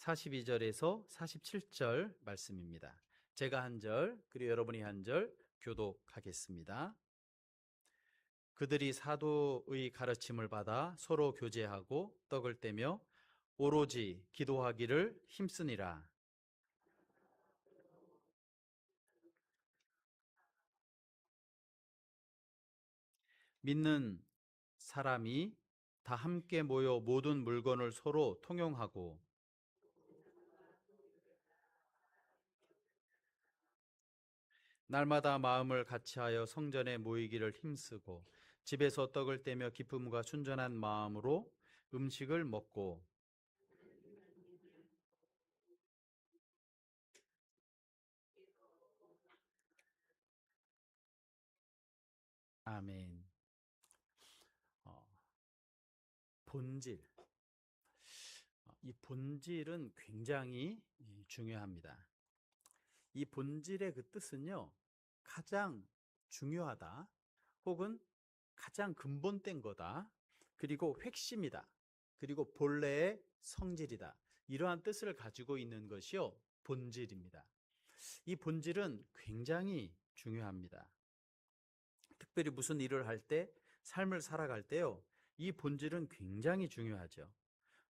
42절에서 47절 말씀입니다. 제가 한 절, 그리고 여러분이 한 절 교독하겠습니다. 그들이 사도의 가르침을 받아 서로 교제하고 떡을 떼며 오로지 기도하기를 힘쓰니라. 믿는 사람이 다 함께 모여 모든 물건을 서로 통용하고 날마다 마음을 같이하여 성전에 모이기를 힘쓰고 집에서 떡을 떼며 기쁨과 순전한 마음으로 음식을 먹고 아멘. 본질. 이 본질은 굉장히 중요합니다. 이 본질의 그 뜻은요, 가장 중요하다, 혹은 가장 근본된 거다, 그리고 핵심이다, 그리고 본래의 성질이다, 이러한 뜻을 가지고 있는 것이요, 본질입니다. 이 본질은 굉장히 중요합니다. 특별히 무슨 일을 할 때, 삶을 살아갈 때요, 이 본질은 굉장히 중요하죠.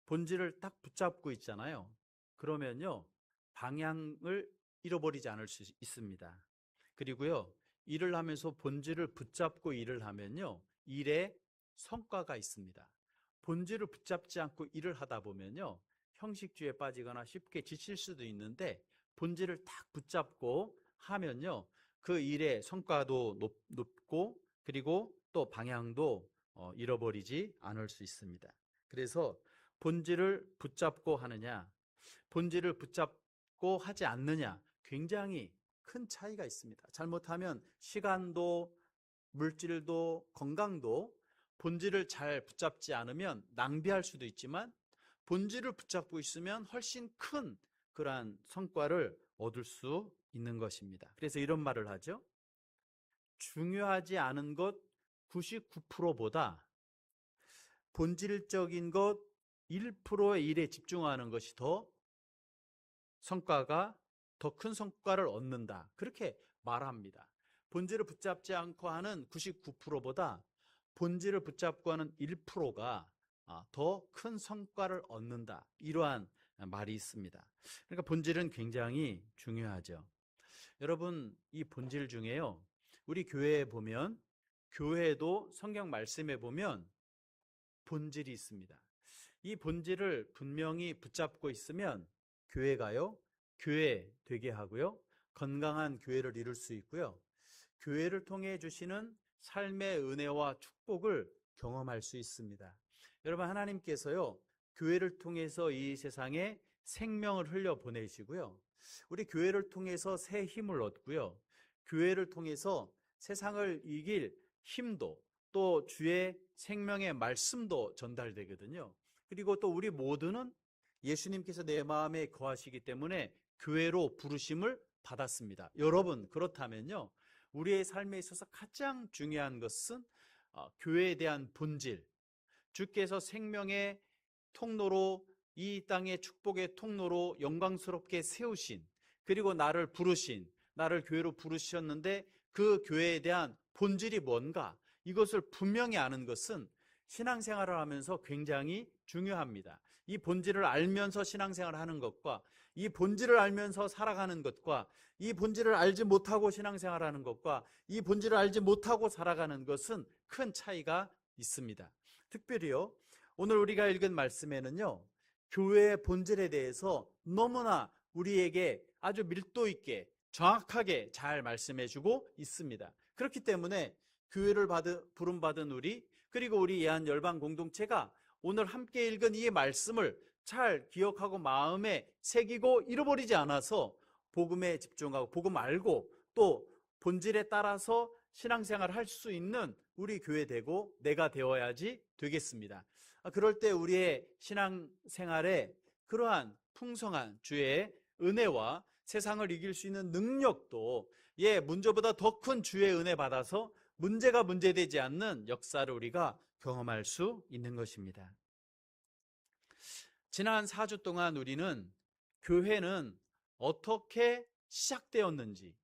본질을 딱 붙잡고 있잖아요. 그러면요, 방향을 잃어버리지 않을 수 있습니다. 그리고요, 일을 하면서 본질을 붙잡고 일을 하면요, 일에 성과가 있습니다. 본질을 붙잡지 않고 일을 하다 보면요, 형식주의에 빠지거나 쉽게 지칠 수도 있는데, 본질을 딱 붙잡고 하면요, 그 일의 성과도 높고, 그리고 또 방향도 잃어버리지 않을 수 있습니다. 그래서 본질을 붙잡고 하느냐, 본질을 붙잡고 하지 않느냐, 굉장히 큰 차이가 있습니다. 잘못하면 시간도 물질도 건강도 본질을 잘 붙잡지 않으면 낭비할 수도 있지만, 본질을 붙잡고 있으면 훨씬 큰 그러한 성과를 얻을 수 있는 것입니다. 그래서 이런 말을 하죠. 중요하지 않은 것 99%보다 본질적인 것 1%의 일에 집중하는 것이 더 큰 성과를 얻는다, 그렇게 말합니다. 본질을 붙잡지 않고 하는 99%보다 본질을 붙잡고 하는 1%가 더 큰 성과를 얻는다, 이러한 말이 있습니다. 그러니까 본질은 굉장히 중요하죠. 여러분, 이 본질 중에요, 우리 교회에 보면, 교회도 성경 말씀에 보면 본질이 있습니다. 이 본질을 분명히 붙잡고 있으면 교회가요, 교회 되게 하고요, 건강한 교회를 이룰 수 있고요, 교회를 통해 주시는 삶의 은혜와 축복을 경험할 수 있습니다. 여러분, 하나님께서요, 교회를 통해서 이 세상에 생명을 흘려 보내시고요, 우리 교회를 통해서 새 힘을 얻고요, 교회를 통해서 세상을 이길 힘도, 또 주의 생명의 말씀도 전달되거든요. 그리고 또 우리 모두는 예수님께서 내 마음에 거하시기 때문에 교회로 부르심을 받았습니다. 여러분, 그렇다면요, 우리의 삶에 있어서 가장 중요한 것은 교회에 대한 본질, 주께서 생명의 통로로, 이 땅의 축복의 통로로 영광스럽게 세우신, 그리고 나를 부르신, 나를 교회로 부르셨는데 그 교회에 대한 본질이 뭔가, 이것을 분명히 아는 것은 신앙생활을 하면서 굉장히 중요합니다. 이 본질을 알면서 신앙생활을 하는 것과, 이 본질을 알면서 살아가는 것과, 이 본질을 알지 못하고 신앙생활을 하는 것과, 이 본질을 알지 못하고 살아가는 것은 큰 차이가 있습니다. 특별히요, 오늘 우리가 읽은 말씀에는요, 교회의 본질에 대해서 너무나 우리에게 아주 밀도 있게 정확하게 잘 말씀해주고 있습니다. 그렇기 때문에 교회를 부름받은 우리, 그리고 우리 예한 열방 공동체가 오늘 함께 읽은 이 말씀을 잘 기억하고 마음에 새기고 잃어버리지 않아서 복음에 집중하고 복음 알고 또 본질에 따라서 신앙생활을 할 수 있는 우리 교회 되고 내가 되어야지 되겠습니다. 그럴 때 우리의 신앙생활에 그러한 풍성한 주의 은혜와 세상을 이길 수 있는 능력도 문제보다 더 큰 주의 은혜 받아서 문제가 문제되지 않는 역사를 우리가 경험할 수 있는 것입니다. 지난 4주 동안 우리는 교회는 어떻게 시작되었는지,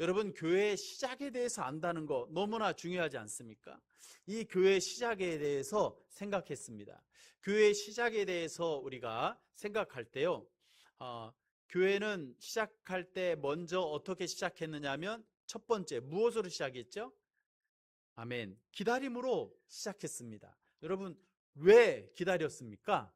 여러분 교회의 시작에 대해서 안다는 거 너무나 중요하지 않습니까? 이 교회의 시작에 대해서 생각했습니다. 교회의 시작에 대해서 우리가 생각할 때요, 교회는 시작할 때 먼저 어떻게 시작했느냐 하면 첫 번째 무엇으로 시작했죠? 아멘. 기다림으로 시작했습니다. 여러분 왜 기다렸습니까?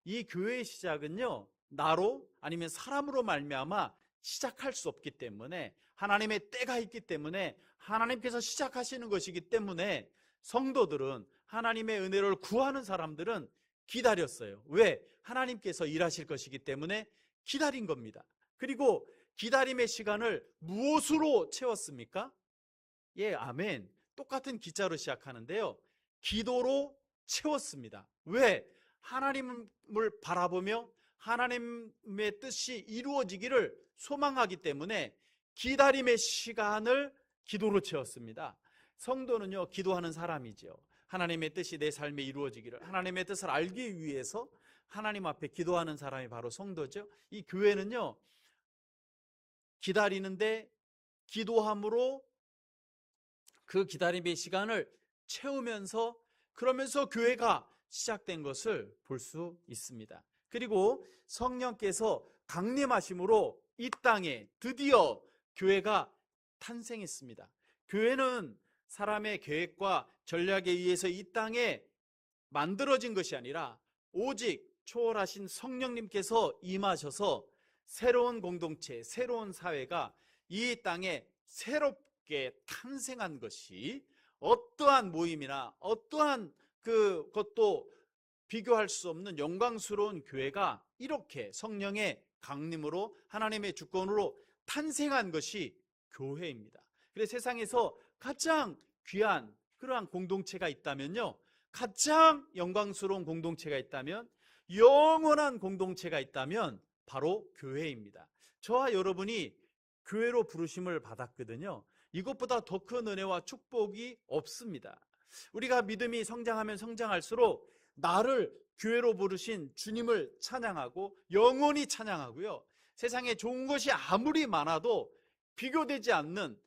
이 교회의 시작은요, 나로 아니면 사람으로 말미암아 시작할 수 없기 때문에, 하나님의 때가 있기 때문에, 하나님께서 시작하시는 것이기 때문에 성도들은, 하나님의 은혜를 구하는 사람들은 기다렸어요. 왜? 하나님께서 일하실 것이기 때문에 기다린 겁니다. 그리고 기다림의 시간을 무엇으로 채웠습니까? 예, 아멘. 똑같은 기자로 시작하는데요, 기도로 채웠습니다. 왜? 하나님을 바라보며 하나님의 뜻이 이루어지기를 소망하기 때문에 기다림의 시간을 기도로 채웠습니다. 성도는요, 기도하는 사람이죠. 하나님의 뜻이 내 삶에 이루어지기를, 하나님의 뜻을 알기 위해서 하나님 앞에 기도하는 사람이 바로 성도죠. 이 교회는요, 기다리는데 기도함으로 그 기다림의 시간을 채우면서, 그러면서 교회가 시작된 것을 볼 수 있습니다. 그리고 성령께서 강림하심으로 이 땅에 드디어 교회가 탄생했습니다. 교회는 사람의 계획과 전략에 의해서 이 땅에 만들어진 것이 아니라 오직 초월하신 성령님께서 임하셔서 새로운 공동체, 새로운 사회가 이 땅에 새롭게 탄생한 것이, 어떠한 모임이나 어떠한 그것도 비교할 수 없는 영광스러운 교회가 이렇게 성령의 강림으로 하나님의 주권으로 탄생한 것이 교회입니다. 그래서 세상에서 가장 귀한 그러한 공동체가 있다면요, 가장 영광스러운 공동체가 있다면, 영원한 공동체가 있다면 바로 교회입니다. 저와 여러분이 교회로 부르심을 받았거든요. 이것보다 더 큰 은혜와 축복이 없습니다. 우리가 믿음이 성장하면 성장할수록 나를 교회로 부르신 주님을 찬양하고 영원히 찬양하고요, 세상에 좋은 것이 아무리 많아도 비교되지 않는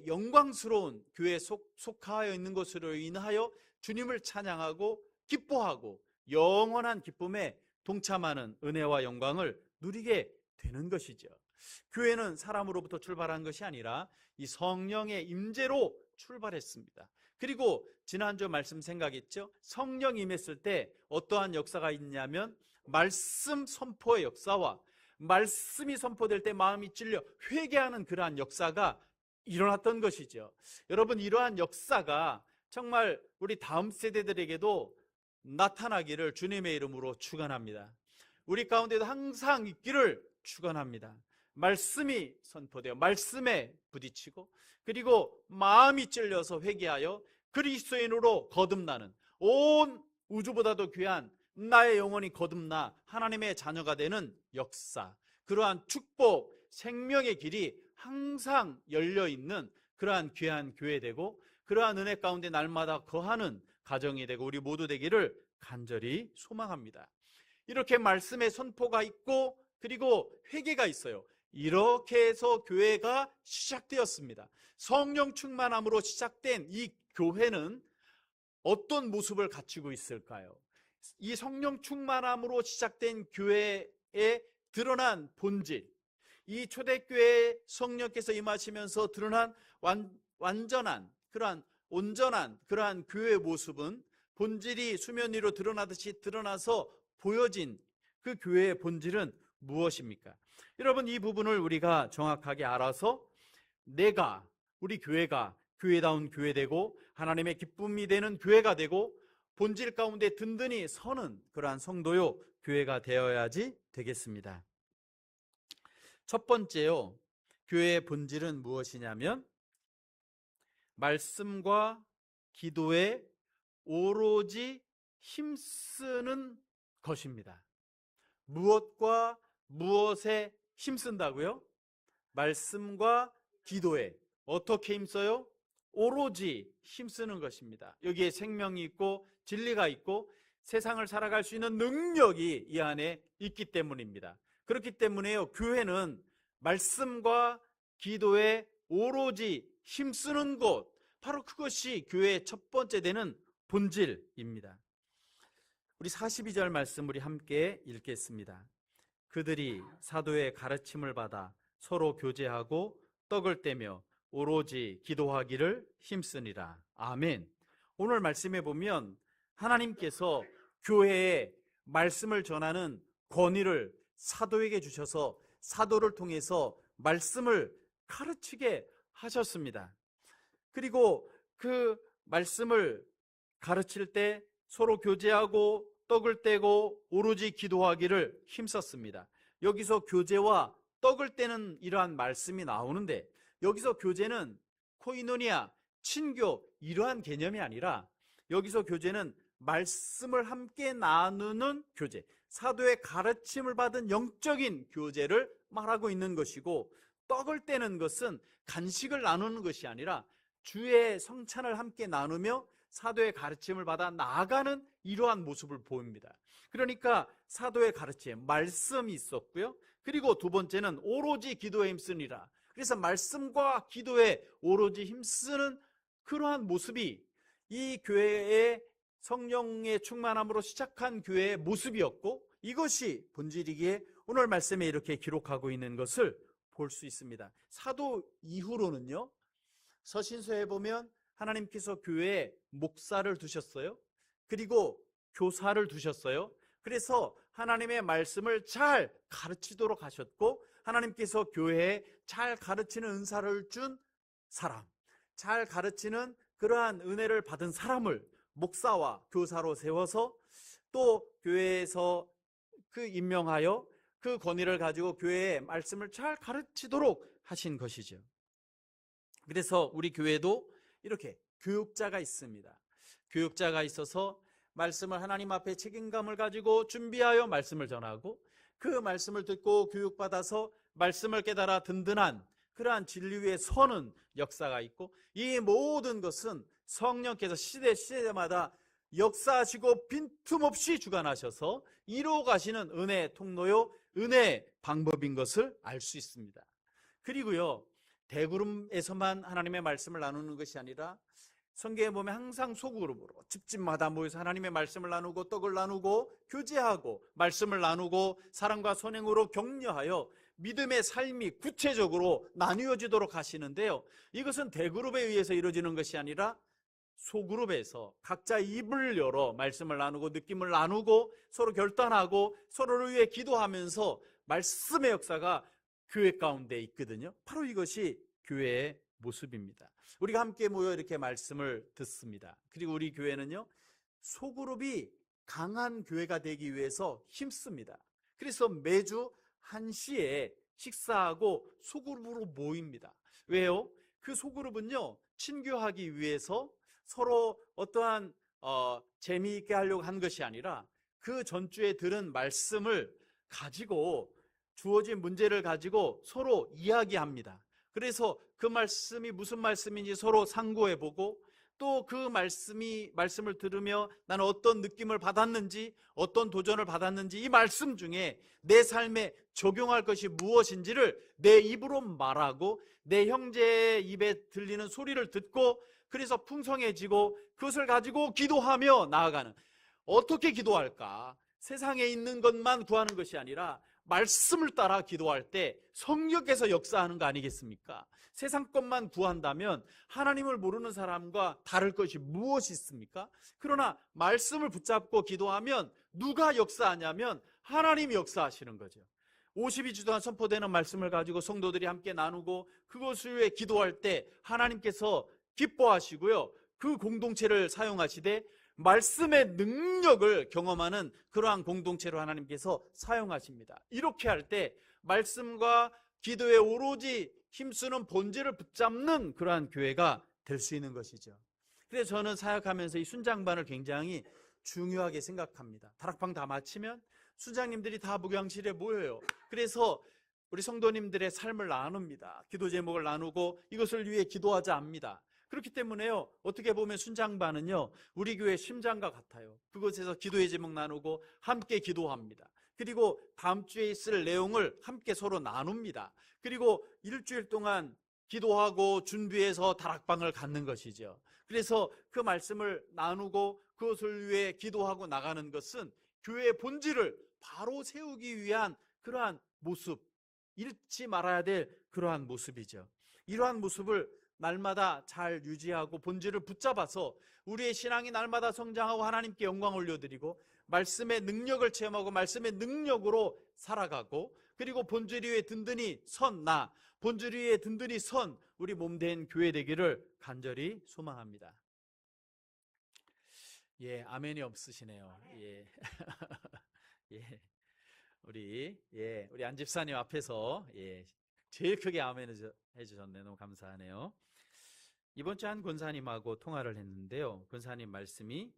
영광스러운 교회에 속하여 있는 것으로 인하여 주님을 찬양하고 기뻐하고 영원한 기쁨에 동참하는 은혜와 영광을 누리게 되는 것이죠. 교회는 사람으로부터 출발한 것이 아니라 이 성령의 임재로 출발했습니다. 그리고 지난주 말씀 생각했죠? 성령 임했을 때 어떠한 역사가 있냐면 말씀 선포의 역사와, 말씀이 선포될 때 마음이 찔려 회개하는 그러한 역사가 일어났던 것이죠. 여러분, 이러한 역사가 정말 우리 다음 세대들에게도 나타나기를 주님의 이름으로 축원합니다. 우리 가운데도 항상 있기를 축원합니다. 말씀이 선포되어 말씀에 부딪히고, 그리고 마음이 찔려서 회개하여 그리스도인으로 거듭나는, 온 우주보다도 귀한 나의 영혼이 거듭나 하나님의 자녀가 되는 역사, 그러한 축복, 생명의 길이 항상 열려있는 그러한 귀한 교회 되고, 그러한 은혜 가운데 날마다 거하는 가정이 되고 우리 모두 되기를 간절히 소망합니다. 이렇게 말씀의 선포가 있고 그리고 회개가 있어요. 이렇게 해서 교회가 시작되었습니다. 성령 충만함으로 시작된 이 교회는 어떤 모습을 갖추고 있을까요? 이 성령 충만함으로 시작된 교회에 드러난 본질, 이 초대교회에 성령께서 임하시면서 드러난 완전한 그러한 온전한 그러한 교회의 모습은, 본질이 수면 위로 드러나듯이 드러나서 보여진 그 교회의 본질은 무엇입니까? 여러분, 이 부분을 우리가 정확하게 알아서 우리 교회가 교회다운 교회 되고 하나님의 기쁨이 되는 교회가 되고 본질 가운데 든든히 서는 그러한 성도요 교회가 되어야지 되겠습니다. 첫 번째요, 교회의 본질은 무엇이냐면 말씀과 기도에 오로지 힘쓰는 것입니다. 무엇과 무엇에 힘쓴다고요? 말씀과 기도에 어떻게 힘써요? 오로지 힘쓰는 것입니다. 여기에 생명이 있고 진리가 있고 세상을 살아갈 수 있는 능력이 이 안에 있기 때문입니다. 그렇기 때문에요, 교회는 말씀과 기도에 오로지 힘쓰는 곳, 바로 그것이 교회의 첫 번째 되는 본질입니다. 우리 42절 말씀 우리 함께 읽겠습니다. 그들이 사도의 가르침을 받아 서로 교제하고 떡을 떼며 오로지 기도하기를 힘쓰니라. 아멘. 오늘 말씀에 보면 하나님께서 교회에 말씀을 전하는 권위를 사도에게 주셔서 사도를 통해서 말씀을 가르치게 하셨습니다. 그리고 그 말씀을 가르칠 때 서로 교제하고 떡을 떼고 오로지 기도하기를 힘썼습니다. 여기서 교제와 떡을 떼는 이러한 말씀이 나오는데, 여기서 교제는 코이노니아, 친교 이러한 개념이 아니라 여기서 교제는 말씀을 함께 나누는 교제, 사도의 가르침을 받은 영적인 교제를 말하고 있는 것이고, 떡을 떼는 것은 간식을 나누는 것이 아니라 주의 성찬을 함께 나누며 사도의 가르침을 받아 나아가는 이러한 모습을 보입니다. 그러니까 사도의 가르침, 말씀이 있었고요, 그리고 두 번째는 오로지 기도에 힘쓰니라. 그래서 말씀과 기도에 오로지 힘쓰는 그러한 모습이 이 교회의 성령의 충만함으로 시작한 교회의 모습이었고, 이것이 본질이기에 오늘 말씀에 이렇게 기록하고 있는 것을 볼 수 있습니다. 사도 이후로는요, 서신서에 보면 하나님께서 교회에 목사를 두셨어요. 그리고 교사를 두셨어요. 그래서 하나님의 말씀을 잘 가르치도록 하셨고, 하나님께서 교회에 잘 가르치는 은사를 준 사람, 잘 가르치는 그러한 은혜를 받은 사람을 목사와 교사로 세워서 또 교회에서 그 임명하여 그 권위를 가지고 교회의 말씀을 잘 가르치도록 하신 것이죠. 그래서 우리 교회도 이렇게 교육자가 있습니다. 교육자가 있어서 말씀을 하나님 앞에 책임감을 가지고 준비하여 말씀을 전하고, 그 말씀을 듣고 교육받아서 말씀을 깨달아 든든한 그러한 진리 위에 서는 역사가 있고, 이 모든 것은 성령께서 시대마다 역사하시고 빈틈없이 주관하셔서 이루어 가시는 은혜의 통로요, 은혜의 방법인 것을 알 수 있습니다. 그리고요, 대그룹에서만 하나님의 말씀을 나누는 것이 아니라 성경에 보면 항상 소그룹으로 집집마다 모여서 하나님의 말씀을 나누고 떡을 나누고 교제하고 말씀을 나누고 사랑과 선행으로 격려하여 믿음의 삶이 구체적으로 나누어지도록 하시는데요, 이것은 대그룹에 의해서 이루어지는 것이 아니라 소그룹에서 각자 입을 열어 말씀을 나누고 느낌을 나누고 서로 결단하고 서로를 위해 기도하면서 말씀의 역사가 교회 가운데 있거든요. 바로 이것이 교회의 모습입니다. 우리가 함께 모여 이렇게 말씀을 듣습니다. 그리고 우리 교회는요, 소그룹이 강한 교회가 되기 위해서 힘씁니다. 그래서 매주 1시에 식사하고 소그룹으로 모입니다. 왜요? 그 소그룹은요, 친교하기 위해서 서로 어떠한 재미있게 하려고 한 것이 아니라 그 전주에 들은 말씀을 가지고 주어진 문제를 가지고 서로 이야기합니다. 그래서 그 말씀이 무슨 말씀인지 서로 상고해보고, 또 그 말씀을 들으며 나는 어떤 느낌을 받았는지, 어떤 도전을 받았는지, 이 말씀 중에 내 삶에 적용할 것이 무엇인지를 내 입으로 말하고 내 형제의 입에 들리는 소리를 듣고, 그래서 풍성해지고 그것을 가지고 기도하며 나아가는. 어떻게 기도할까? 세상에 있는 것만 구하는 것이 아니라 말씀을 따라 기도할 때 성령께서 역사하는 거 아니겠습니까? 세상 것만 구한다면 하나님을 모르는 사람과 다를 것이 무엇이 있습니까? 그러나 말씀을 붙잡고 기도하면 누가 역사하냐면 하나님이 역사하시는 거죠. 52주 동안 선포되는 말씀을 가지고 성도들이 함께 나누고 그것을 위해 기도할 때 하나님께서 기뻐하시고요, 그 공동체를 사용하시되 말씀의 능력을 경험하는 그러한 공동체로 하나님께서 사용하십니다. 이렇게 할 때 말씀과 기도에 오로지 힘쓰는 본질을 붙잡는 그러한 교회가 될 수 있는 것이죠. 그래서 저는 사역하면서 이 순장반을 굉장히 중요하게 생각합니다. 다락방 다 마치면 순장님들이 다 목양실에 모여요. 그래서 우리 성도님들의 삶을 나눕니다. 기도 제목을 나누고 이것을 위해 기도하자 합니다. 그렇기 때문에요, 어떻게 보면 순장반은요, 우리 교회 심장과 같아요. 그곳에서 기도의 제목 나누고 함께 기도합니다. 그리고 다음 주에 있을 내용을 함께 서로 나눕니다. 그리고 일주일 동안 기도하고 준비해서 다락방을 갖는 것이죠. 그래서 그 말씀을 나누고 그것을 위해 기도하고 나가는 것은 교회의 본질을 바로 세우기 위한 그러한 모습, 잃지 말아야 될 그러한 모습이죠. 이러한 모습을 날마다 잘 유지하고 본질을 붙잡아서 우리의 신앙이 날마다 성장하고 하나님께 영광 올려드리고 말씀의 능력을 체험하고 말씀의 능력으로 살아가고, 그리고 본질 위에 든든히 선 본질 위에 든든히 선 우리 몸된 교회 되기를 간절히 소망합니다. 예, 아멘이 없으시네요. 예. 예. 우리 안 집사님 앞에서 제일 크게 아멘 해주셨네요. 너무 감사하네요. 이번 주 한 권사님하고 통화를 했는데요. 권사님 말씀이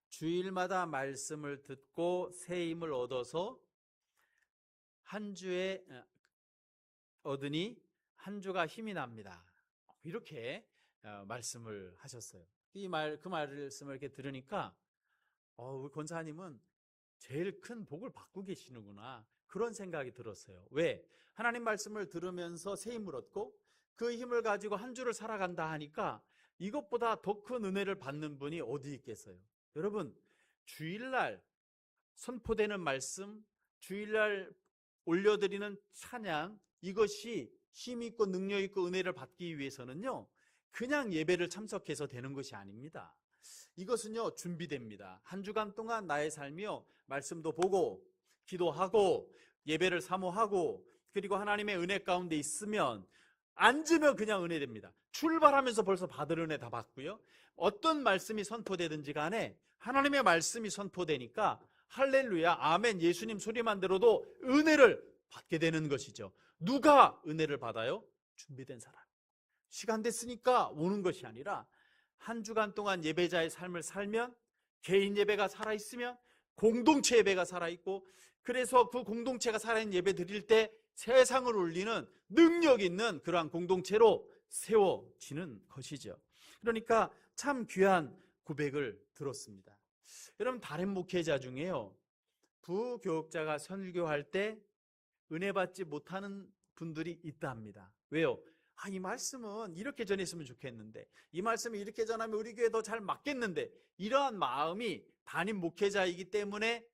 주일마다 말씀을 듣고 새 힘을 얻어서 한 주에 얻으니 한 주가 힘이 납니다. 이렇게 말씀을 하셨어요. 그 말씀을 이렇게 들으니까 우리 권사님은 제일 큰 복을 받고 계시는구나, 그런 생각이 들었어요. 왜? 하나님 말씀을 들으면서 새 힘을 얻고 그 힘을 가지고 한 주를 살아간다 하니까 이것보다 더 큰 은혜를 받는 분이 어디 있겠어요? 여러분, 주일날 선포되는 말씀, 주일날 올려드리는 찬양, 이것이 힘있고 능력있고 은혜를 받기 위해서는요, 그냥 예배를 참석해서 되는 것이 아닙니다. 이것은요, 준비됩니다. 한 주간 동안 나의 삶이요, 말씀도 보고 기도하고 예배를 사모하고 그리고 하나님의 은혜 가운데 있으면, 앉으면 그냥 은혜 됩니다. 출발하면서 벌써 받을 은혜 다 받고요, 어떤 말씀이 선포되든지 간에 하나님의 말씀이 선포되니까 할렐루야, 아멘, 예수님 소리만 들어도 은혜를 받게 되는 것이죠. 누가 은혜를 받아요? 준비된 사람. 시간 됐으니까 오는 것이 아니라 한 주간 동안 예배자의 삶을 살면, 개인 예배가 살아있으면 공동체 예배가 살아있고, 그래서 그 공동체가 살아있는 예배 드릴 때 세상을 울리는 능력 있는 그러한 공동체로 세워지는 것이죠. 그러니까 참 귀한 고백을 들었습니다. 여러분, 다른 목회자 중에요, 부교육자가 선교할 때 은혜 받지 못하는 분들이 있다 합니다. 왜요? 이 말씀은 이렇게 전했으면 좋겠는데, 이 말씀을 이렇게 전하면 우리 교회에 더 잘 맞겠는데, 이러한 마음이 담임 목회자이기 때문에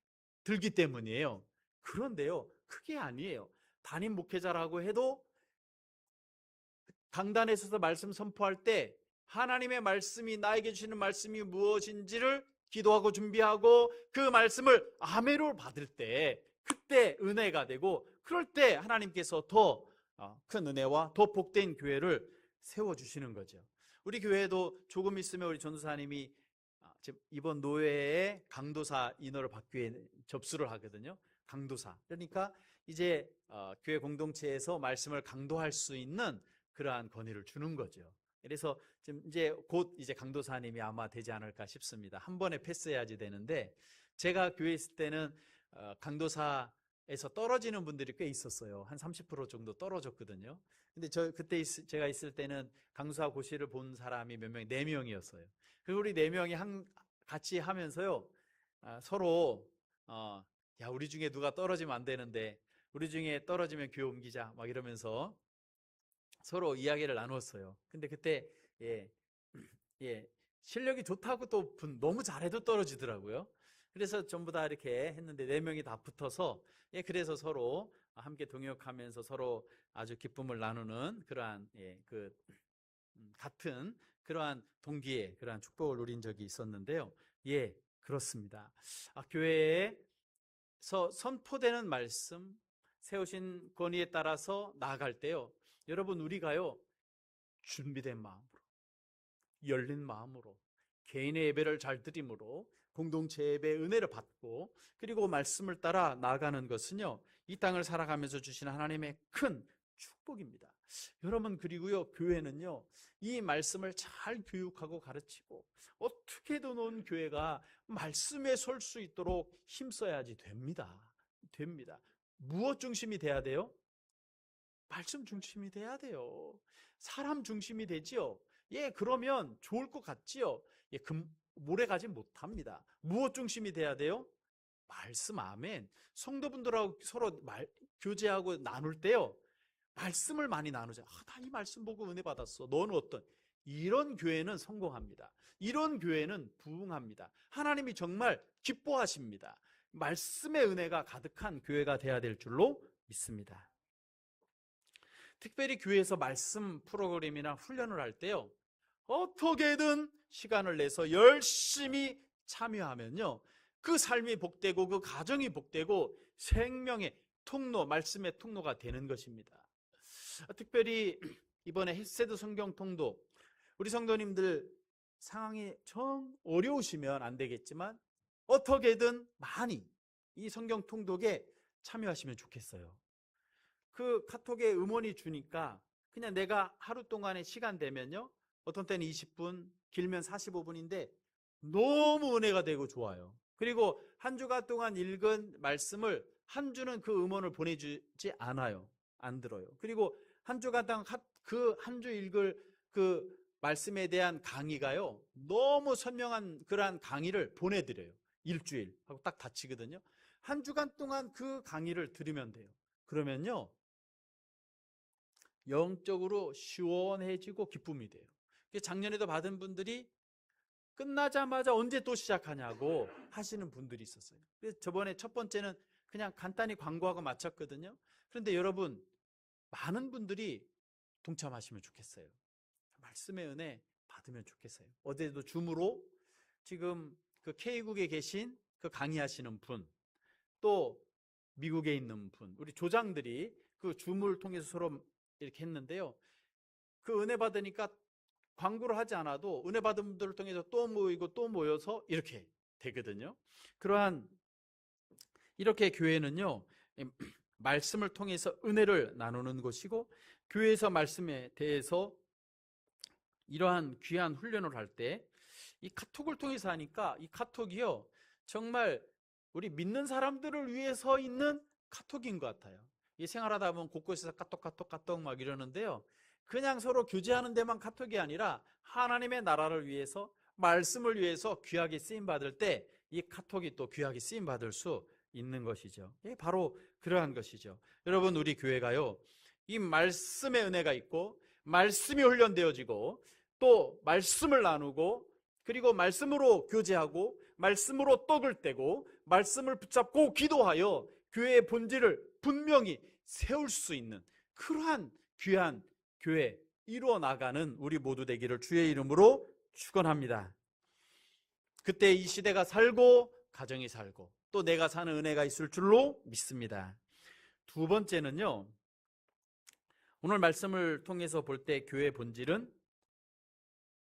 들기 때문이에요. 그런데요, 그게 아니에요. 담임 목회자라고 해도 강단에 서서 말씀 선포할 때 하나님의 말씀이, 나에게 주시는 말씀이 무엇인지를 기도하고 준비하고 그 말씀을 아멘으로 받을 때, 그때 은혜가 되고, 그럴 때 하나님께서 더 큰 은혜와 더 복된 교회를 세워주시는 거죠. 우리 교회도 조금 있으면 우리 전도사님이 이번 노회에 강도사 인허를 받기 위해 접수를 하거든요. 강도사. 그러니까 이제 교회 공동체에서 말씀을 강도할 수 있는 그러한 권위를 주는 거죠. 그래서 지금 이제 곧 이제 강도사님이 아마 되지 않을까 싶습니다. 한 번에 패스해야지 되는데, 제가 교회에 있을 때는 강도사에서 떨어지는 분들이 꽤 있었어요. 한 30% 정도 떨어졌거든요. 근데 그때 제가 있을 때는 강도사 고시를 본 사람이 몇 명, 4명이었어요. 그리고 우리 4명이 같이 하면서요, 서로 야, 우리 중에 누가 떨어지면 안 되는데 우리 중에 떨어지면 교회 옮기자, 막 이러면서 서로 이야기를 나눴어요. 근데 그때 실력이 좋다고 또 너무 잘해도 떨어지더라고요. 그래서 전부 다 이렇게 했는데 4명이 다 붙어서 그래서 서로 함께 동역하면서 서로 아주 기쁨을 나누는 그러한 같은 그러한 동기의 그러한 축복을 누린 적이 있었는데요. 그렇습니다. 교회에서 선포되는 말씀, 세우신 권위에 따라서 나아갈 때요, 여러분, 우리가요, 준비된 마음으로, 열린 마음으로, 개인의 예배를 잘 드림으로, 공동체 예배의 은혜를 받고, 그리고 말씀을 따라 나아가는 것은요, 이 땅을 살아가면서 주시는 하나님의 큰 축복입니다. 여러분, 그리고요, 교회는요, 이 말씀을 잘 교육하고 가르치고 어떻게든 온 교회가 말씀에 설 수 있도록 힘써야지 됩니다. 무엇 중심이 돼야 돼요? 말씀 중심이 돼야 돼요. 사람 중심이 되지요. 그러면 좋을 것 같지요. 모래 가지 못합니다. 무엇 중심이 돼야 돼요? 말씀, 아멘. 성도분들하고 서로 교제하고 나눌 때요, 말씀을 많이 나누자. 나 이 말씀 보고 은혜 받았어. 너는 어떤? 이런 교회는 성공합니다. 이런 교회는 부흥합니다. 하나님이 정말 기뻐하십니다. 말씀의 은혜가 가득한 교회가 돼야 될 줄로 믿습니다. 특별히 교회에서 말씀 프로그램이나 훈련을 할 때요, 어떻게든 시간을 내서 열심히 참여하면요, 그 삶이 복되고 그 가정이 복되고 생명의 통로, 말씀의 통로가 되는 것입니다. 특별히 이번에 헬세드 성경 통독, 우리 성도님들 상황이 좀 어려우시면 안 되겠지만 어떻게든 많이 이 성경 통독에 참여하시면 좋겠어요. 그 카톡에 음원이 주니까 그냥 내가 하루 동안에 시간 되면요, 어떤 때는 20분, 길면 45분인데 너무 은혜가 되고 좋아요. 그리고 한 주간 동안 읽은 말씀을 한 주는 그 음원을 보내주지 않아요. 안 들어요. 그리고 한 주간 동안 그 한 주 읽을 그 말씀에 대한 강의가요, 너무 선명한 그러한 강의를 보내드려요. 일주일 하고 딱 닫히거든요. 한 주간 동안 그 강의를 들으면 돼요. 그러면요, 영적으로 시원해지고 기쁨이 돼요. 작년에도 받은 분들이 끝나자마자 언제 또 시작하냐고 하시는 분들이 있었어요. 그래서 저번에 첫 번째는 그냥 간단히 광고하고 마쳤거든요. 그런데 여러분, 많은 분들이 동참하시면 좋겠어요. 말씀의 은혜 받으면 좋겠어요. 어제도 줌으로 지금 그 K국에 계신 그 강의하시는 분, 또 미국에 있는 분, 우리 조장들이 그 줌을 통해서 서로 이렇게 했는데요, 그 은혜 받으니까 광고를 하지 않아도 은혜 받은 분들을 통해서 또 모이고 또 모여서 이렇게 되거든요. 그러한 이렇게 교회는요, 말씀을 통해서 은혜를 나누는 것이고, 교회에서 말씀에 대해서 이러한 귀한 훈련을 할 때 이 카톡을 통해서 하니까 이 카톡이요, 정말 우리 믿는 사람들을 위해서 있는 카톡인 것 같아요. 이 생활하다 보면 곳곳에서 카톡 막 이러는데요, 그냥 서로 교제하는 데만 카톡이 아니라 하나님의 나라를 위해서, 말씀을 위해서 귀하게 쓰임받을 때 이 카톡이 또 귀하게 쓰임받을 수 있는 것이죠. 바로 그러한 것이죠. 여러분, 우리 교회가요, 이 말씀의 은혜가 있고 말씀이 훈련되어지고 또 말씀을 나누고, 그리고 말씀으로 교제하고 말씀으로 떡을 떼고 말씀을 붙잡고 기도하여 교회의 본질을 분명히 세울 수 있는 그러한 귀한 교회 이루어 나가는 우리 모두 되기를 주의 이름으로 축원합니다. 그때 이 시대가 살고 가정이 살고 또 내가 사는 은혜가 있을 줄로 믿습니다. 두 번째는요, 오늘 말씀을 통해서 볼 때 교회의 본질은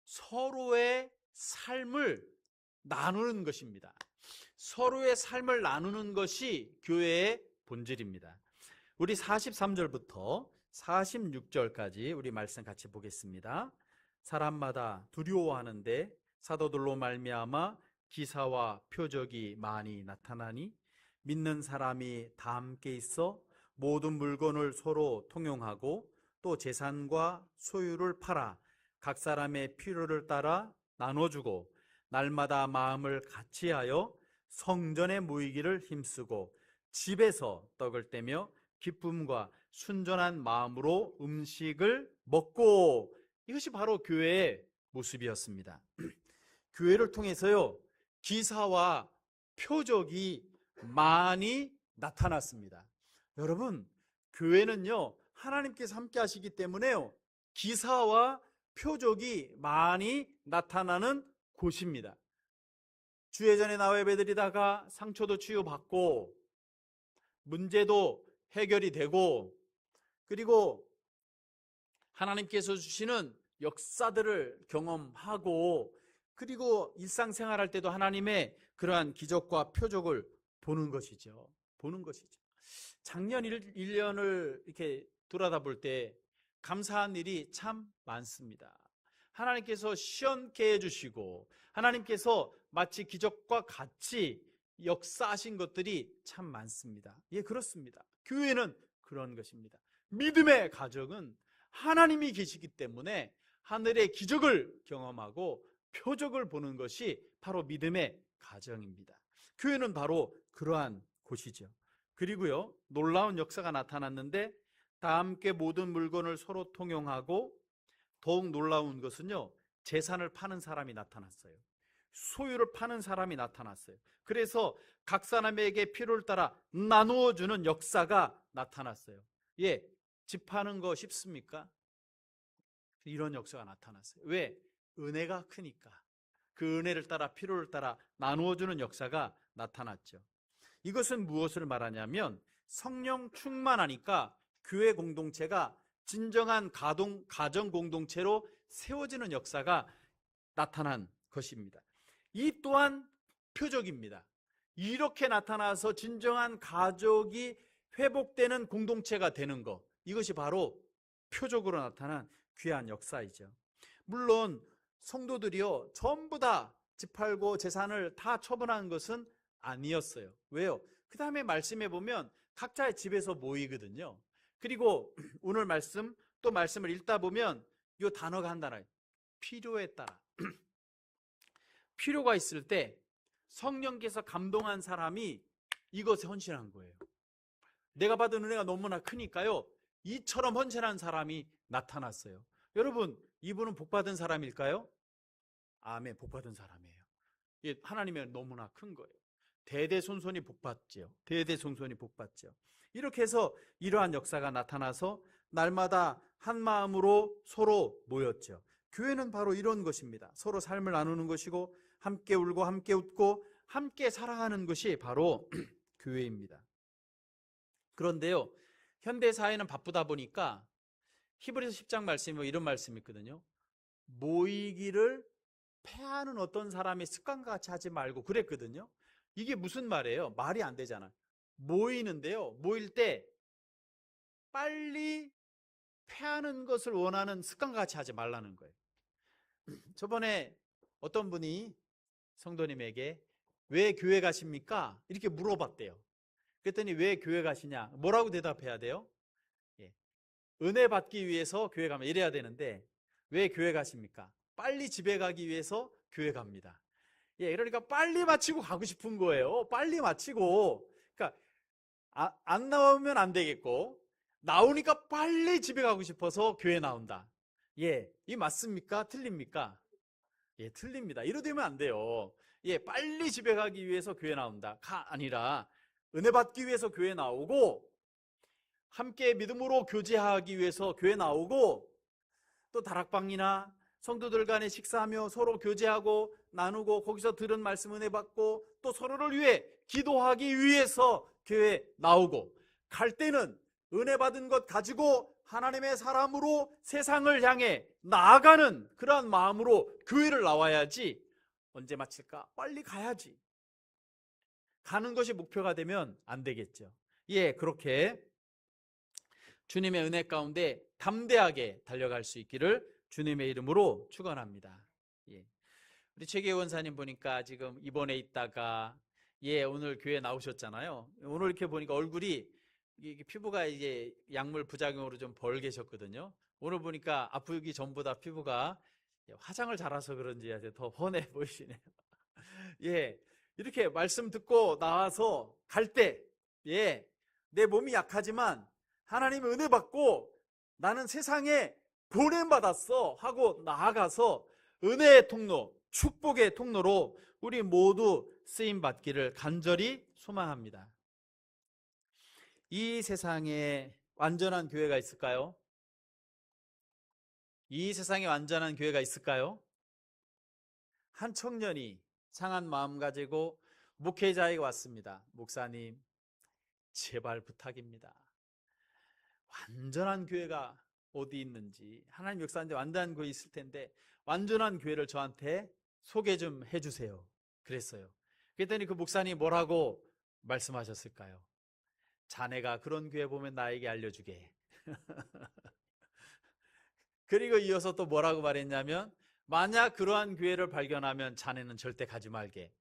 서로의 삶을 나누는 것입니다. 서로의 삶을 나누는 것이 교회의 본질입니다. 우리 43절부터 46절까지 우리 말씀 같이 보겠습니다. 사람마다 두려워하는데 사도들로 말미암아 기사와 표적이 많이 나타나니 믿는 사람이 다 함께 있어 모든 물건을 서로 통용하고 또 재산과 소유를 팔아 각 사람의 필요를 따라 나눠주고 날마다 마음을 같이하여 성전에 모이기를 힘쓰고 집에서 떡을 떼며 기쁨과 순전한 마음으로 음식을 먹고, 이것이 바로 교회의 모습이었습니다. 교회를 통해서요, 기사와 표적이 많이 나타났습니다. 여러분, 교회는요, 하나님께서 함께 하시기 때문에요, 기사와 표적이 많이 나타나는 곳입니다. 주예전에 나와 예배드리다가 상처도 치유받고 문제도 해결이 되고, 그리고 하나님께서 주시는 역사들을 경험하고, 그리고 일상생활할 때도 하나님의 그러한 기적과 표적을 보는 것이죠. 보는 것이죠. 작년 1년을 이렇게 돌아다 볼 때 감사한 일이 참 많습니다. 하나님께서 시원케 해주시고 하나님께서 마치 기적과 같이 역사하신 것들이 참 많습니다. 예, 그렇습니다. 교회는 그런 것입니다. 믿음의 가정은 하나님이 계시기 때문에 하늘의 기적을 경험하고 표적을 보는 것이 바로 믿음의 가정입니다. 교회는 바로 그러한 곳이죠. 그리고요, 놀라운 역사가 나타났는데 다 함께 모든 물건을 서로 통용하고, 더욱 놀라운 것은요, 재산을 파는 사람이 나타났어요. 소유를 파는 사람이 나타났어요. 그래서 각 사람에게 필요를 따라 나누어주는 역사가 나타났어요. 예, 집 파는 거 쉽습니까? 이런 역사가 나타났어요. 왜? 은혜가 크니까. 그 은혜를 따라 필요를 따라 나누어주는 역사가 나타났죠. 이것은 무엇을 말하냐면 성령 충만하니까 교회 공동체가 진정한 가정 공동체로 세워지는 역사가 나타난 것입니다. 이 또한 표적입니다. 이렇게 나타나서 진정한 가족이 회복되는 공동체가 되는 것, 이것이 바로 표적으로 나타난 귀한 역사이죠. 물론 성도들이요, 전부 다 집 팔고 재산을 다 처분한 것은 아니었어요. 왜요? 그 다음에 말씀해 보면 각자의 집에서 모이거든요. 그리고 오늘 말씀, 또 말씀을 읽다 보면 이 단어가 한 단어예요. 필요에 따라. 필요가 있을 때 성령께서 감동한 사람이 이것에 헌신한 거예요. 내가 받은 은혜가 너무나 크니까요, 이처럼 헌신한 사람이 나타났어요. 여러분, 이분은 복받은 사람일까요? 아멘, 복받은 사람이에요. 하나님의 너무나 큰 거예요. 대대손손이 복받죠. 대대손손이 복받죠. 이렇게 해서 이러한 역사가 나타나서 날마다 한 마음으로 서로 모였죠. 교회는 바로 이런 것입니다. 서로 삶을 나누는 것이고, 함께 울고 함께 웃고 함께 살아가는 것이 바로 교회입니다. 그런데요, 현대 사회는 바쁘다 보니까 히브리서 10장 말씀에 이런 말씀이 있거든요. 모이기를 패하는 어떤 사람이 습관과 같이 하지 말고 그랬거든요. 이게 무슨 말이에요? 말이 안 되잖아. 모이는데요, 모일 때 빨리 패하는 것을 원하는 습관과 같이 하지 말라는 거예요. 저번에 어떤 분이 성도님에게 왜 교회 가십니까? 이렇게 물어봤대요. 그랬더니 왜 교회 가시냐? 뭐라고 대답해야 돼요? 은혜 받기 위해서 교회 가면 이래야 되는데, 왜 교회 가십니까? 빨리 집에 가기 위해서 교회 갑니다. 그러니까 빨리 마치고 가고 싶은 거예요. 빨리 마치고. 그러니까 안 나오면 안 되겠고, 나오니까 빨리 집에 가고 싶어서 교회 나온다. 이 맞습니까? 틀립니까? 틀립니다. 이러되면 안 돼요. 빨리 집에 가기 위해서 교회 나온다가 아니라 은혜 받기 위해서 교회 나오고, 함께 믿음으로 교제하기 위해서 교회 나오고, 또 다락방이나 성도들 간에 식사하며 서로 교제하고 나누고 거기서 들은 말씀 은혜 받고 또 서로를 위해 기도하기 위해서 교회 나오고, 갈 때는 은혜 받은 것 가지고 하나님의 사람으로 세상을 향해 나아가는 그러한 마음으로 교회를 나와야지, 언제 마칠까? 빨리 가야지. 가는 것이 목표가 되면 안 되겠죠. 그렇게 주님의 은혜 가운데 담대하게 달려갈 수 있기를 주님의 이름으로 축원합니다. 우리 최계호 원사님 보니까 지금 입원해 있다가 오늘 교회 나오셨잖아요. 오늘 이렇게 보니까 얼굴이 피부가 이제 약물 부작용으로 좀 벌게셨거든요. 오늘 보니까 아프기 전보다 피부가 화장을 잘해서 그런지 아주 더 훤해 보이시네요. 이렇게 말씀 듣고 나와서 갈 때, 내 몸이 약하지만 하나님의 은혜 받고 나는 세상에 보냄받았어 하고 나아가서 은혜의 통로, 축복의 통로로 우리 모두 쓰임받기를 간절히 소망합니다. 이 세상에 완전한 교회가 있을까요? 이 세상에 완전한 교회가 있을까요? 한 청년이 상한 마음 가지고 목회자에게 왔습니다. 목사님, 제발 부탁입니다. 완전한 교회가 어디 있는지, 하나님 역사하는데 완전한 교회 있을 텐데 완전한 교회를 저한테 소개 좀 해주세요. 그랬어요. 그랬더니 그 목사님이 뭐라고 말씀하셨을까요? 자네가 그런 교회 보면 나에게 알려주게. 그리고 이어서 또 뭐라고 말했냐면, 만약 그러한 교회를 발견하면 자네는 절대 가지 말게.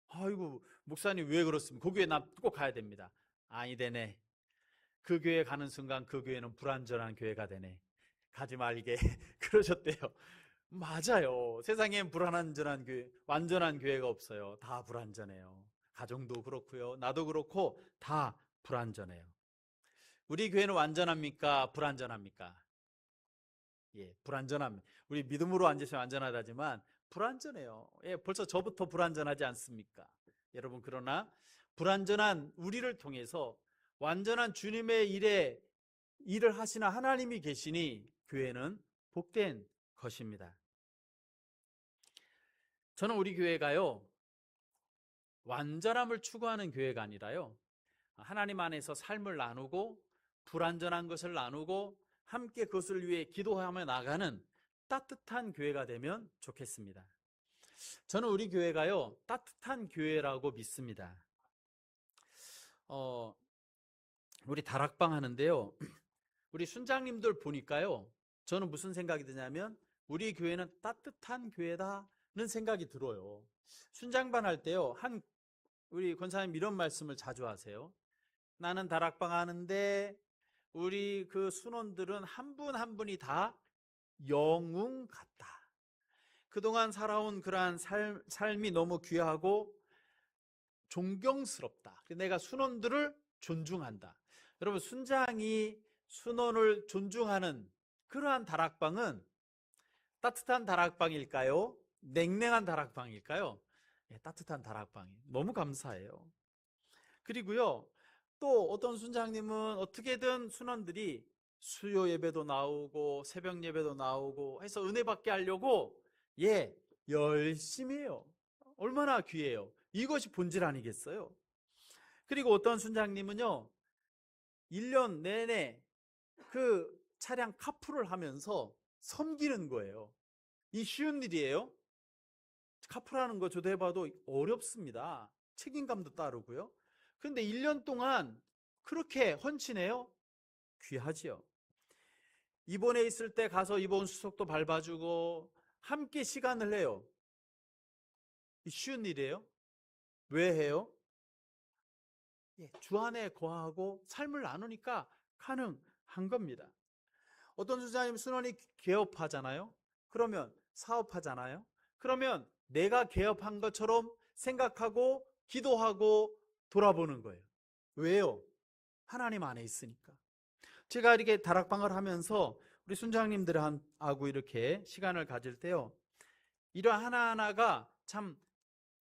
아이고, 목사님 왜 그렇습니까? 그 교회 나 꼭 가야 됩니다. 아니 되네. 그 교회 가는 순간 그 교회는 불완전한 교회가 되네. 가지 말게. 그러셨대요. 맞아요. 세상엔 불완전한 교회, 완전한 교회가 없어요. 다 불완전해요. 가정도 그렇고요. 나도 그렇고 다 불완전해요. 우리 교회는 완전합니까? 불완전합니까? 예, 불완전합니다. 우리 믿음으로 앉으시면 완전하다지만 불완전해요. 예, 벌써 저부터 불완전하지 않습니까? 여러분, 그러나 불완전한 우리를 통해서 완전한 주님의 일을 하시는 하나님이 계시니 교회는 복된 것입니다. 저는 우리 교회가요, 완전함을 추구하는 교회가 아니라요, 하나님 안에서 삶을 나누고 불완전한 것을 나누고 함께 그것을 위해 기도하며 나가는 따뜻한 교회가 되면 좋겠습니다. 저는 우리 교회가요, 따뜻한 교회라고 믿습니다. 우리 다락방 하는데요, 우리 순장님들 보니까요, 저는 무슨 생각이 드냐면 우리 교회는 따뜻한 교회다는 생각이 들어요. 순장반 할 때요, 우리 권사님 이런 말씀을 자주 하세요. 나는 다락방 하는데 우리 그 순원들은 한 분 한 분이 다 영웅 같다. 그동안 살아온 그러한 삶이 너무 귀하고 존경스럽다. 내가 순원들을 존중한다. 여러분, 순장이 순원을 존중하는 그러한 다락방은 따뜻한 다락방일까요? 냉랭한 다락방일까요? 예, 따뜻한 다락방이 너무 감사해요. 그리고요, 또 어떤 순장님은 어떻게든 순원들이 수요 예배도 나오고 새벽 예배도 나오고 해서 은혜 받게 하려고 열심히 해요. 얼마나 귀해요. 이것이 본질 아니겠어요? 그리고 어떤 순장님은요, 1년 내내 그 차량 카풀을 하면서 섬기는 거예요. 이 쉬운 일이에요? 카풀하는 거 저도 해봐도 어렵습니다. 책임감도 따르고요. 그런데 1년 동안 그렇게 헌신해요? 귀하지요. 입원해 있을 때 가서 입원 수속도 밟아주고 함께 시간을 해요. 쉬운 일이에요? 왜 해요? 주 안에 거하고 삶을 나누니까 가능한 겁니다. 어떤 순장님 순원이 개업하잖아요. 그러면 사업하잖아요. 그러면 내가 개업한 것처럼 생각하고 기도하고 돌아보는 거예요. 왜요? 하나님 안에 있으니까. 제가 이렇게 다락방을 하면서 우리 순장님들하고 이렇게 시간을 가질 때요, 이러한 하나하나가 참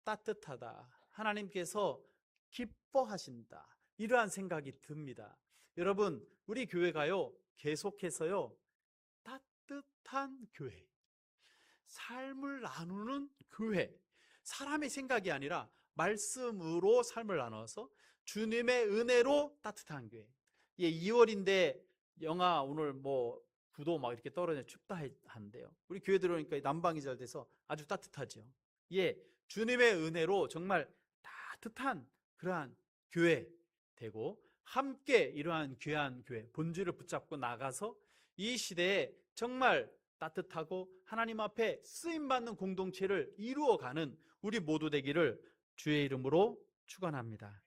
따뜻하다. 하나님께서 기뻐하신다. 이러한 생각이 듭니다. 여러분, 우리 교회가요, 계속해서요, 따뜻한 교회, 삶을 나누는 교회, 사람의 생각이 아니라 말씀으로 삶을 나눠서 주님의 은혜로 따뜻한 교회. 2월인데 영하 오늘 9도 막 이렇게 떨어져 춥다 한대요. 우리 교회 들어오니까 난방이 잘 돼서 아주 따뜻하죠. 주님의 은혜로 정말 따뜻한 그러한 교회 되고 함께 이러한 귀한 교회 본질을 붙잡고 나가서 이 시대에 정말 따뜻하고 하나님 앞에 쓰임받는 공동체를 이루어가는 우리 모두 되기를 주의 이름으로 축원합니다.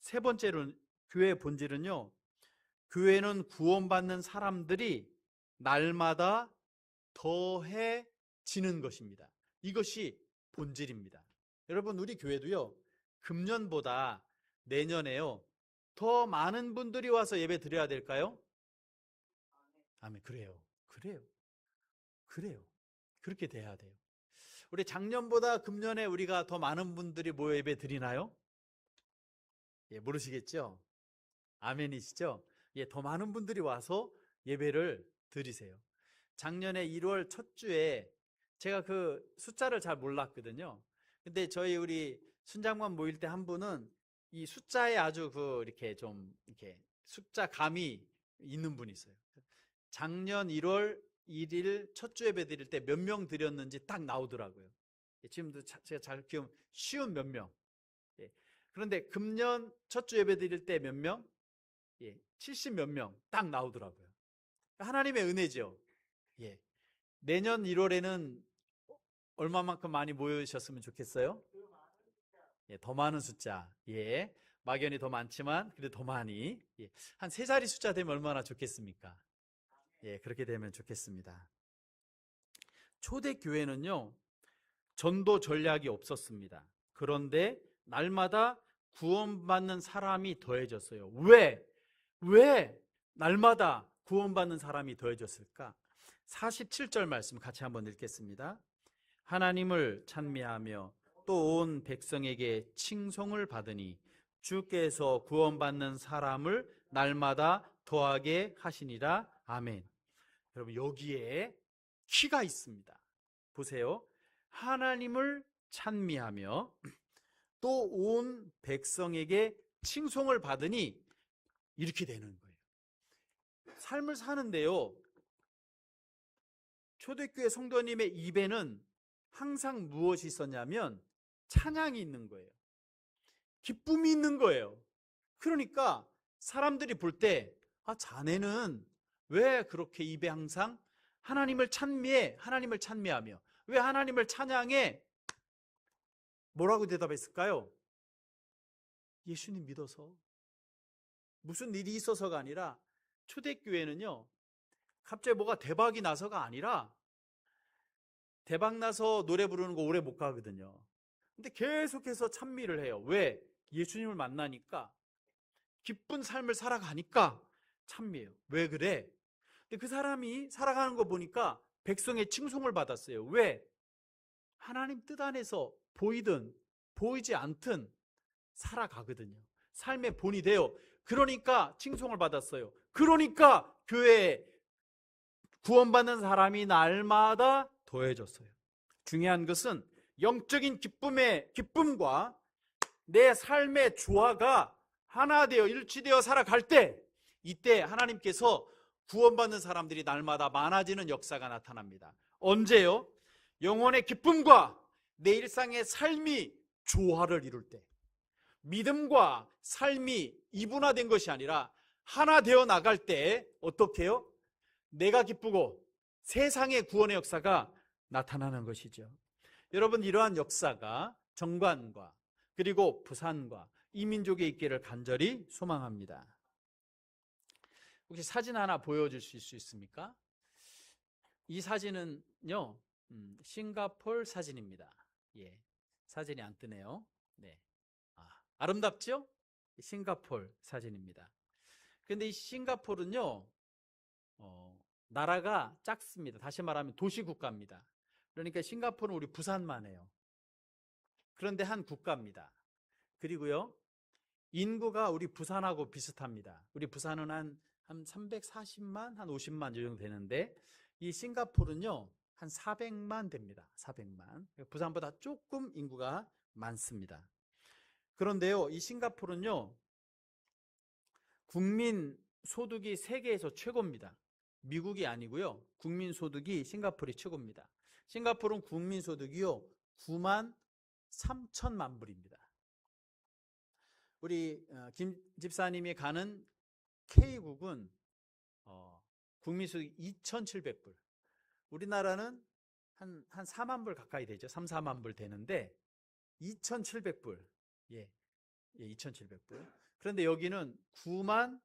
세 번째로 교회의 본질은요, 교회는 구원받는 사람들이 날마다 더해지는 것입니다. 이것이 본질입니다. 여러분, 우리 교회도요, 금년보다 내년에요, 더 많은 분들이 와서 예배 드려야 될까요? 아멘. 그래요. 그렇게 돼야 돼요. 우리 작년보다 금년에 우리가 더 많은 분들이 모여 예배 드리나요? 모르시겠죠? 아멘이시죠? 더 많은 분들이 와서 예배를 드리세요. 작년에 1월 첫 주에 제가 그 숫자를 잘 몰랐거든요. 근데 저희 우리 순장관 모일 때 한 분은 이 숫자에 아주 이렇게 좀 이렇게 숫자 감이 있는 분이 있어요. 작년 1월 1일 첫 주 예배 드릴 때 몇 명 드렸는지 딱 나오더라고요. 지금도 제가 잘 기억, 쉬운 몇 명. 그런데 금년 첫 주 예배 드릴 때 몇 명? 70 몇 명 딱 나오더라고요. 하나님의 은혜죠. 내년 1월에는 얼마만큼 많이 모여주셨으면 좋겠어요? 더 많은 숫자. 막연히 더 많지만 그래도 더 많이. 한 3자리 숫자 되면 얼마나 좋겠습니까? 그렇게 되면 좋겠습니다. 초대교회는요, 전도 전략이 없었습니다. 그런데 날마다 구원받는 사람이 더해졌어요. 왜 날마다 구원받는 사람이 더해졌을까? 47절 말씀 같이 한번 읽겠습니다. 하나님을 찬미하며 또 온 백성에게 칭송을 받으니 주께서 구원받는 사람을 날마다 더하게 하시니라. 아멘. 여러분, 여기에 키가 있습니다. 보세요. 하나님을 찬미하며 또 온 백성에게 칭송을 받으니 이렇게 되는 거예요. 삶을 사는데요, 초대교회 성도님의 입에는 항상 무엇이 있었냐면 찬양이 있는 거예요. 기쁨이 있는 거예요. 그러니까 사람들이 볼 때, 아, 자네는 왜 그렇게 입에 항상 하나님을 찬미해? 하나님을 찬미하며 왜 하나님을 찬양해? 뭐라고 대답했을까요? 예수님 믿어서. 무슨 일이 있어서가 아니라, 초대교회는요, 갑자기 뭐가 대박이 나서가 아니라, 대박 나서 노래 부르는 거 오래 못 가거든요. 근데 계속해서 찬미를 해요. 왜? 예수님을 만나니까, 기쁜 삶을 살아가니까 찬미해요. 왜 그래? 근데 그 사람이 살아가는 거 보니까 백성의 칭송을 받았어요. 왜? 하나님 뜻 안에서 보이든 보이지 않든 살아가거든요. 삶의 본이 돼요. 그러니까 칭송을 받았어요. 그러니까 교회에 구원받는 사람이 날마다 더해졌어요. 중요한 것은 영적인 기쁨과 내 삶의 조화가 하나 되어 일치되어 살아갈 때, 이때 하나님께서 구원받는 사람들이 날마다 많아지는 역사가 나타납니다. 언제요? 영혼의 기쁨과 내 일상의 삶이 조화를 이룰 때, 믿음과 삶이 이분화된 것이 아니라 하나 되어 나갈 때 어떻게 해요? 내가 기쁘고 세상의 구원의 역사가 나타나는 것이죠. 여러분, 이러한 역사가 정관과 그리고 부산과 이 민족에 있기를 간절히 소망합니다. 혹시 사진 하나 보여주실 수 있습니까? 이 사진은요, 싱가포르 사진입니다. 예, 사진이 안 뜨네요. 네, 아름답죠? 싱가포르 사진입니다. 그런데 이 싱가포르는요, 나라가 작습니다. 다시 말하면 도시국가입니다. 그러니까 싱가포르는 우리 부산만 해요. 그런데 한 국가입니다. 그리고요, 인구가 우리 부산하고 비슷합니다. 우리 부산은 한 340만, 한 50만 정도 되는데, 이 싱가포르는요, 한 400만 됩니다. 400만. 부산보다 조금 인구가 많습니다. 그런데요, 이 싱가포르는요, 국민 소득이 세계에서 최고입니다. 미국이 아니고요, 국민 소득이 싱가포르이 최고입니다. 싱가포르는 국민 소득이요, 9만 3천만 불입니다. 우리 김 집사님이 가는 K국은 국민소득 2,700불. 우리나라는 한 4만 불 가까이 되죠. 3, 4만 불 되는데 2,700불. 예, 2,700불. 그런데 여기는 9만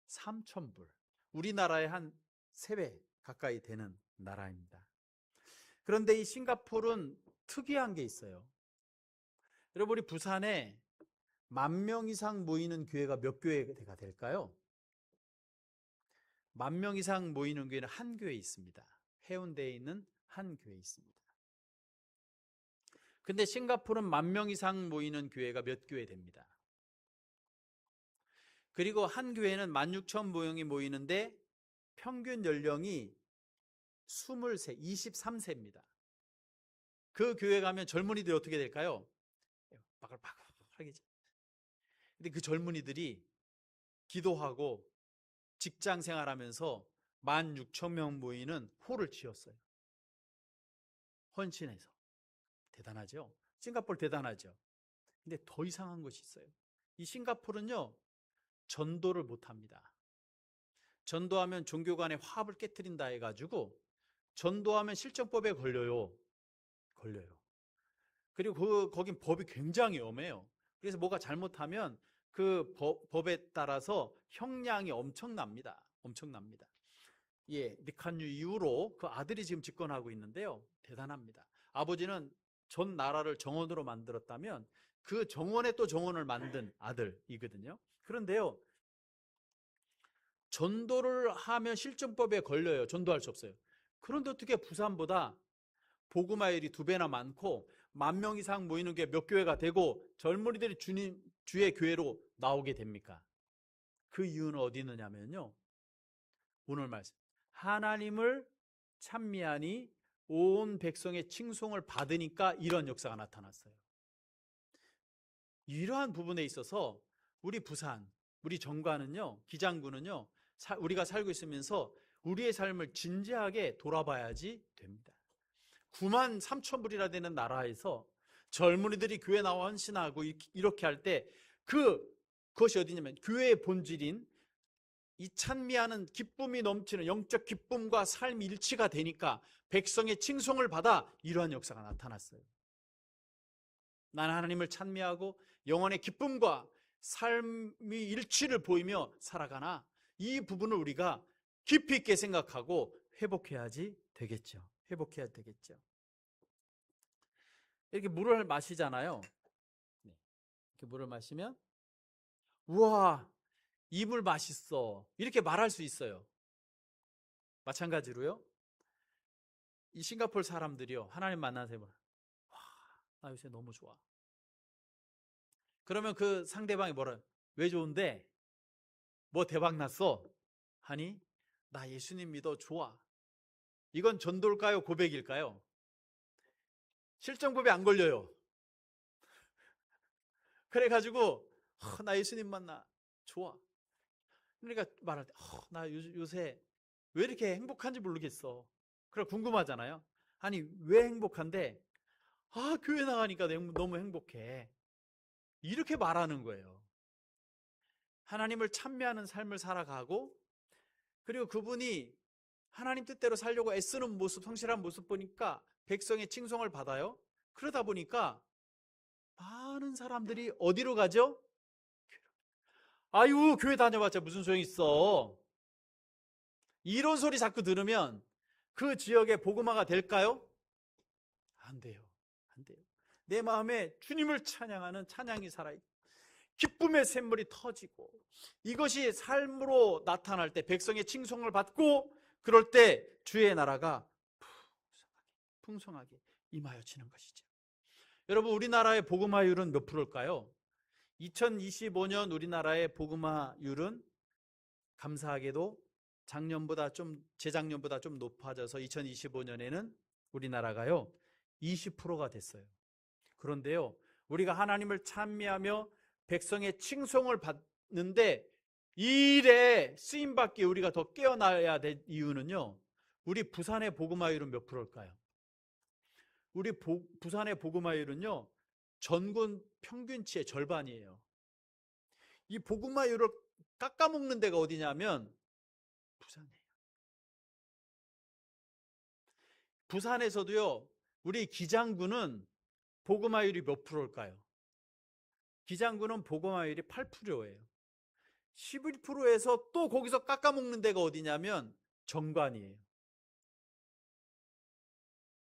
3천 불. 우리나라의 한 3배 가까이 되는 나라입니다. 그런데 이 싱가포르는 특이한 게 있어요. 여러분, 우리 부산에 10,000명 이상 모이는 교회가 몇 교회가 될까요? 10,000명 이상 모이는 교회는 한 교회 있습니다. 해운대에 있는 한 교회 있습니다. 근데 싱가포르는 10,000명 이상 모이는 교회가 몇 교회 됩니다. 그리고 한 교회는 16,000명이 모이는데 평균 연령이 23, 23세입니다. 그 교회 가면 젊은이들이 어떻게 될까요? 바글바글하겠죠. 근데 그 젊은이들이 기도하고 직장 생활하면서 16,000명 모이는 홀을 지었어요. 헌신해서. 대단하죠? 싱가포르 대단하죠? 근데 더 이상한 것이 있어요. 이 싱가포르는요, 전도를 못합니다. 전도하면 종교 간의 화합을 깨트린다 해가지고 전도하면 실정법에 걸려요. 그리고 거긴 법이 굉장히 엄해요. 그래서 뭐가 잘못하면 그 법에 따라서 형량이 엄청납니다. 예, 리칸유 이후로 그 아들이 지금 집권하고 있는데요, 대단합니다. 아버지는 전 나라를 정원으로 만들었다면 그 정원에 또 정원을 만든 아들이거든요. 그런데요, 전도를 하면 실정법에 걸려요. 전도할 수 없어요. 그런데 어떻게 부산보다 복음화율이 2배나 많고 10,000명 이상 모이는 게 몇 교회가 되고 젊은이들이 주의 교회로 나오게 됩니까? 그 이유는 어디 있느냐면요, 오늘 말씀, 하나님을 찬미하니 온 백성의 칭송을 받으니까 이런 역사가 나타났어요. 이러한 부분에 있어서 우리 부산, 우리 정관은요, 기장군은요, 우리가 살고 있으면서 우리의 삶을 진지하게 돌아봐야지 됩니다. 93,000불이나 되는 나라에서 젊은이들이 교회 나와 헌신하고 이렇게 할 때 그것이 어디냐면 교회의 본질인 이 찬미하는 기쁨이 넘치는 영적 기쁨과 삶이 일치가 되니까 백성의 칭송을 받아 이러한 역사가 나타났어요. 나는 하나님을 찬미하고 영혼의 기쁨과 삶이 일치를 보이며 살아가나, 이 부분을 우리가 깊이 있게 생각하고 회복해야지 되겠죠. 회복해야 되겠죠. 이렇게 물을 마시잖아요. 이렇게 물을 마시면 우와, 이 물 맛있어, 이렇게 말할 수 있어요. 마찬가지로요, 이 싱가포르 사람들이요, 하나님 만나서 와, 나 요새 너무 좋아. 그러면 그 상대방이 뭐라, 왜 좋은데? 뭐 대박 났어? 하니, 나 예수님 믿어, 좋아. 이건 전도일까요? 고백일까요? 실정법에 안 걸려요. 그래가지고 나 예수님 만나, 좋아. 그러니까 말할 때 나 요새 왜 이렇게 행복한지 모르겠어. 그래, 궁금하잖아요. 아니, 왜 행복한데? 교회 나가니까 너무 행복해. 이렇게 말하는 거예요. 하나님을 찬미하는 삶을 살아가고, 그리고 그분이 하나님 뜻대로 살려고 애쓰는 모습, 성실한 모습 보니까 백성의 칭송을 받아요. 그러다 보니까 많은 사람들이 어디로 가죠? 아유, 교회 다녀봤자 무슨 소용 있어. 이런 소리 자꾸 들으면 그 지역에 복음화가 될까요? 안 돼요. 안 돼요. 내 마음에 주님을 찬양하는 찬양이 살아있고 기쁨의 샘물이 터지고, 이것이 삶으로 나타날 때 백성의 칭송을 받고, 그럴 때 주의 나라가 풍성하게 임하여지는 것이죠. 여러분, 우리나라의 복음화율은 몇 프로일까요? 2025년 우리나라의 복음화율은 감사하게도 재작년보다 좀 높아져서 2025년에는 우리나라가요 20%가 됐어요. 그런데요, 우리가 하나님을 찬미하며 백성의 칭송을 받는데 이 일에 쓰임받기에 우리가 더 깨어나야 될 이유는요, 우리 부산의 복음화율은 몇 프로일까요? 우리 부산의 복음화율은요, 전군 평균치의 절반이에요. 이 복음화율을 깎아먹는 데가 어디냐면 부산이에요. 부산에서도요, 우리 기장군은 복음화율이 몇 프로일까요? 기장군은 복음화율이 8%예요. 11%에서 또 거기서 깎아먹는 데가 어디냐면 정관이에요.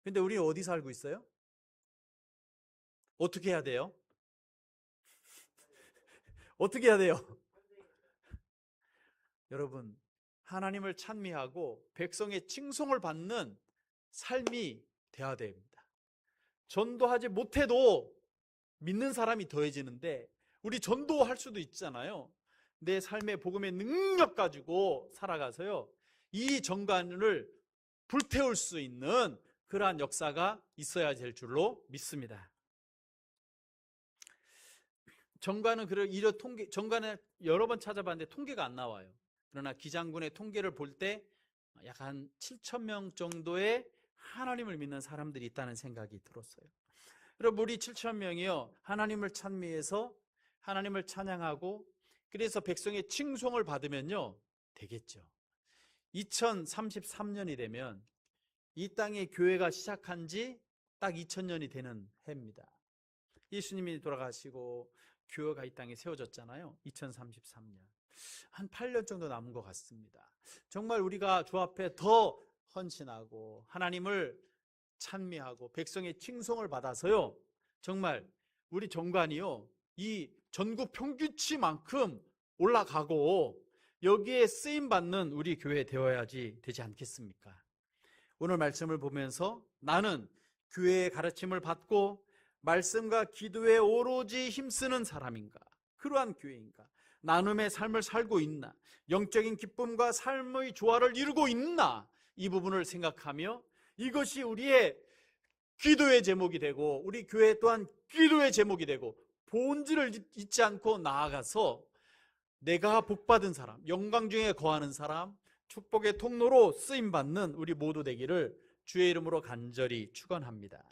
근데 우리는 어디 살고 있어요? 어떻게 해야 돼요? 어떻게 해야 돼요? 여러분, 하나님을 찬미하고 백성의 칭송을 받는 삶이 돼야 됩니다. 전도하지 못해도 믿는 사람이 더해지는데, 우리 전도할 수도 있잖아요. 내 삶의 복음의 능력 가지고 살아가서요, 이 정관을 불태울 수 있는 그러한 역사가 있어야 될 줄로 믿습니다. 정관은 정관을 여러 번 찾아봤는데 통계가 안 나와요. 그러나 기장군의 통계를 볼 때 약 한 7,000명 정도의 하나님을 믿는 사람들이 있다는 생각이 들었어요. 여러분, 우리 7,000명이요 하나님을 찬미해서 하나님을 찬양하고, 그래서 백성의 칭송을 받으면요 되겠죠. 2033년이 되면 이 땅에 교회가 시작한 지 딱 2000년이 되는 해입니다. 예수님이 돌아가시고 교회가 이 땅에 세워졌잖아요. 2033년. 한 8년 정도 남은 것 같습니다. 정말 우리가 주 앞에 더 헌신하고 하나님을 찬미하고 백성의 칭송을 받아서요, 정말 우리 정관이요, 이 전국 평균치만큼 올라가고 여기에 쓰임받는 우리 교회 되어야지 되지 않겠습니까? 오늘 말씀을 보면서 나는 교회의 가르침을 받고 말씀과 기도에 오로지 힘쓰는 사람인가? 그러한 교회인가? 나눔의 삶을 살고 있나? 영적인 기쁨과 삶의 조화를 이루고 있나? 이 부분을 생각하며 이것이 우리의 기도의 제목이 되고 우리 교회 또한 기도의 제목이 되고 본질을 잊지 않고 나아가서 내가 복받은 사람, 영광 중에 거하는 사람, 축복의 통로로 쓰임받는 우리 모두 되기를 주의 이름으로 간절히 축원합니다.